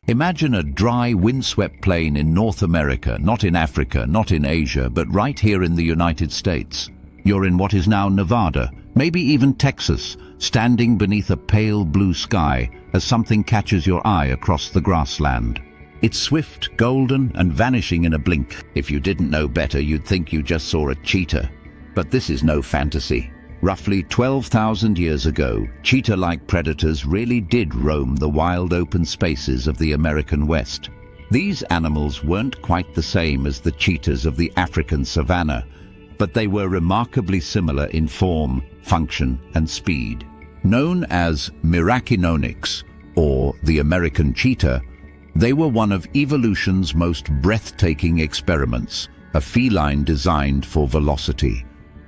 Imagine a dry, windswept plain in North America, not in Africa, not in Asia, but right here in the United States. You're in what is now Nevada, maybe even Texas, standing beneath a pale blue sky as something catches your eye across the grassland. It's swift, golden, and vanishing in a blink. If you didn't know better, you'd think you just saw a cheetah. But this is no fantasy. Roughly 12,000 years ago, cheetah-like predators really did roam the wild open spaces of the American West. These animals weren't quite the same as the cheetahs of the African savanna, but they were remarkably similar in form, function, and speed. Known as Miracinonyx, or the American cheetah, they were one of evolution's most breathtaking experiments, a feline designed for velocity.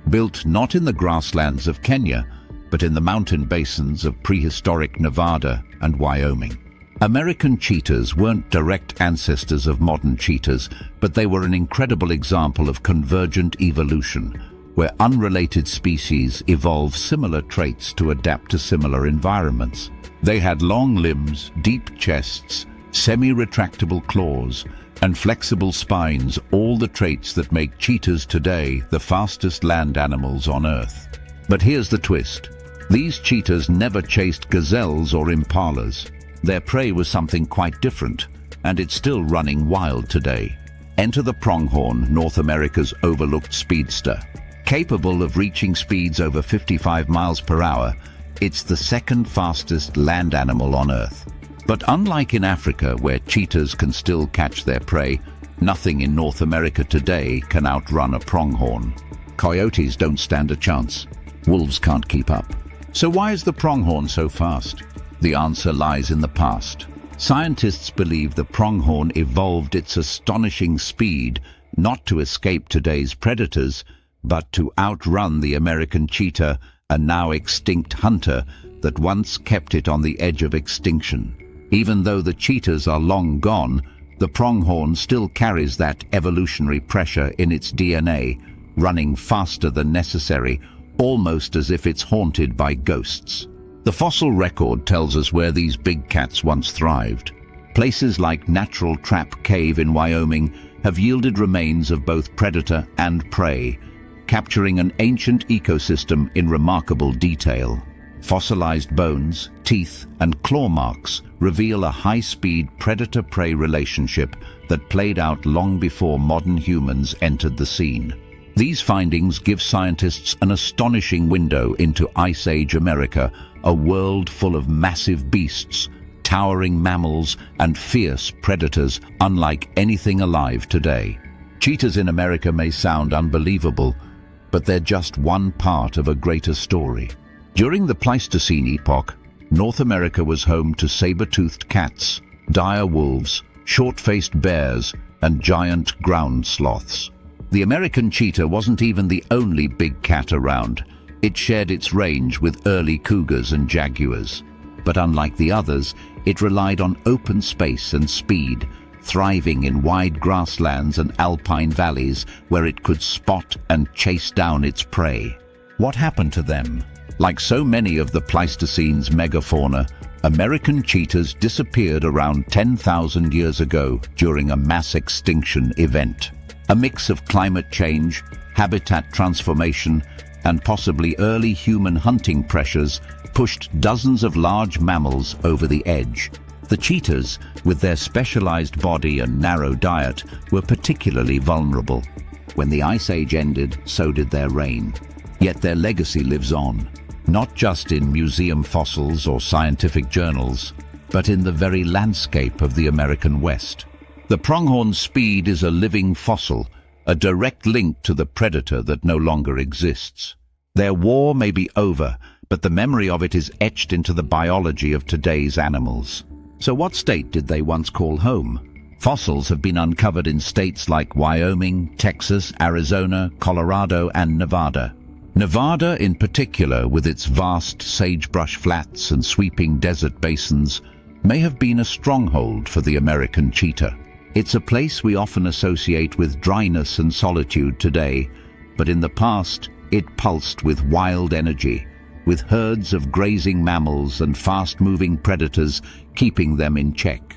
Built not in the grasslands of Kenya, but in the mountain basins of prehistoric Nevada and Wyoming. American cheetahs weren't direct ancestors of modern cheetahs, but they were an incredible example of convergent evolution, where unrelated species evolve similar traits to adapt to similar environments. They had long limbs, deep chests, semi-retractable claws, and flexible spines, all the traits that make cheetahs today the fastest land animals on Earth. But here's the twist. These cheetahs never chased gazelles or impalas. Their prey was something quite different, and it's still running wild today. Enter the pronghorn, North America's overlooked speedster. Capable of reaching speeds over 55 miles per hour, it's the second fastest land animal on Earth. But unlike in Africa, where cheetahs can still catch their prey, nothing in North America today can outrun a pronghorn. Coyotes don't stand a chance. Wolves can't keep up. So why is the pronghorn so fast? The answer lies in the past. Scientists believe the pronghorn evolved its astonishing speed not to escape today's predators, but to outrun the American cheetah, a now extinct hunter that once kept it on the edge of extinction. Even though the cheetahs are long gone, the pronghorn still carries that evolutionary pressure in its DNA, running faster than necessary, almost as if it's haunted by ghosts. The fossil record tells us where these big cats once thrived. Places like Natural Trap Cave in Wyoming have yielded remains of both predator and prey, capturing an ancient ecosystem in remarkable detail. Fossilized bones, teeth, and claw marks reveal a high-speed predator-prey relationship that played out long before modern humans entered the scene. These findings give scientists an astonishing window into Ice Age America, a world full of massive beasts, towering mammals, and fierce predators unlike anything alive today. Cheetahs in America may sound unbelievable, but they're just one part of a greater story. During the Pleistocene epoch, North America was home to saber-toothed cats, dire wolves, short-faced bears, and giant ground sloths. The American cheetah wasn't even the only big cat around. It shared its range with early cougars and jaguars. But unlike the others, it relied on open space and speed, thriving in wide grasslands and alpine valleys where it could spot and chase down its prey. What happened to them? Like so many of the Pleistocene's megafauna, American cheetahs disappeared around 10,000 years ago during a mass extinction event. A mix of climate change, habitat transformation, and possibly early human hunting pressures pushed dozens of large mammals over the edge. The cheetahs, with their specialized body and narrow diet, were particularly vulnerable. When the Ice Age ended, so did their reign. Yet their legacy lives on, not just in museum fossils or scientific journals, but in the very landscape of the American West. The pronghorn's speed is a living fossil, a direct link to the predator that no longer exists. Their war may be over, but the memory of it is etched into the biology of today's animals. So what state did they once call home? Fossils have been uncovered in states like Wyoming, Texas, Arizona, Colorado, and Nevada. Nevada, in particular, with its vast sagebrush flats and sweeping desert basins, may have been a stronghold for the American cheetah. It's a place we often associate with dryness and solitude today, but in the past, it pulsed with wild energy, with herds of grazing mammals and fast-moving predators keeping them in check.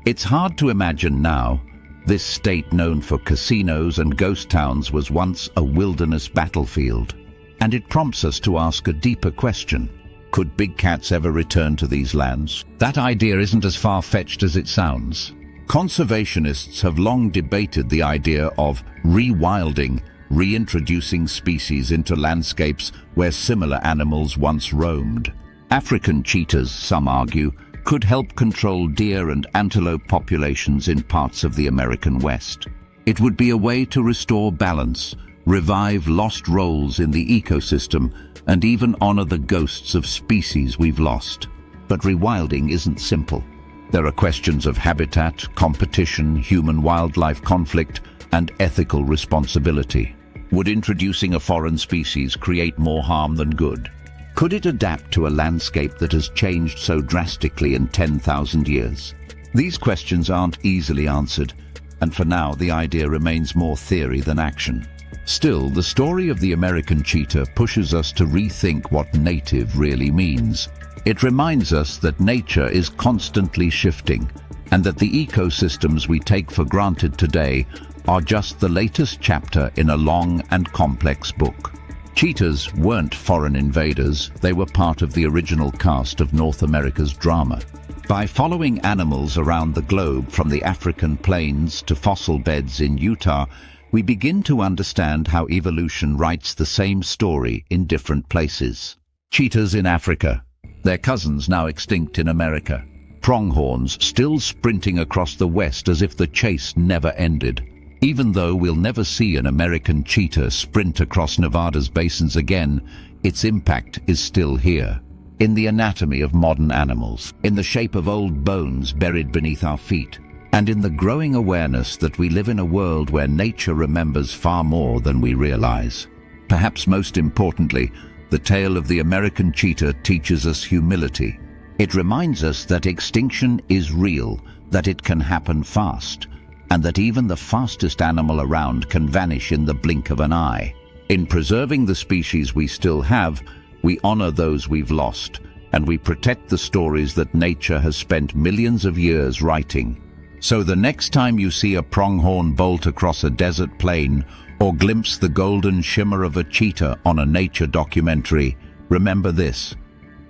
It's hard to imagine now. This state known for casinos and ghost towns was once a wilderness battlefield. And it prompts us to ask a deeper question. Could big cats ever return to these lands? That idea isn't as far-fetched as it sounds. Conservationists have long debated the idea of rewilding, reintroducing species into landscapes where similar animals once roamed. African cheetahs, some argue, could help control deer and antelope populations in parts of the American West. It would be a way to restore balance, revive lost roles in the ecosystem, and even honor the ghosts of species we've lost. But rewilding isn't simple. There are questions of habitat, competition, human-wildlife conflict, and ethical responsibility. Would introducing a foreign species create more harm than good? Could it adapt to a landscape that has changed so drastically in 10,000 years? These questions aren't easily answered, and for now the idea remains more theory than action. Still, the story of the American cheetah pushes us to rethink what native really means. It reminds us that nature is constantly shifting, and that the ecosystems we take for granted today are just the latest chapter in a long and complex book. Cheetahs weren't foreign invaders, they were part of the original cast of North America's drama. By following animals around the globe from the African plains to fossil beds in Utah, we begin to understand how evolution writes the same story in different places. Cheetahs in Africa, their cousins now extinct in America. Pronghorns still sprinting across the West as if the chase never ended. Even though we'll never see an American cheetah sprint across Nevada's basins again, its impact is still here. In the anatomy of modern animals, in the shape of old bones buried beneath our feet, and in the growing awareness that we live in a world where nature remembers far more than we realize. Perhaps most importantly, the tale of the American cheetah teaches us humility. It reminds us that extinction is real, that it can happen fast, and that even the fastest animal around can vanish in the blink of an eye. In preserving the species we still have, we honor those we've lost, and we protect the stories that nature has spent millions of years writing. So the next time you see a pronghorn bolt across a desert plain, or glimpse the golden shimmer of a cheetah on a nature documentary, remember this.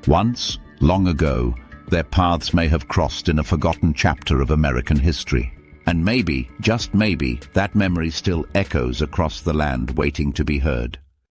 Once, long ago, their paths may have crossed in a forgotten chapter of American history. And maybe, just maybe, that memory still echoes across the land waiting to be heard.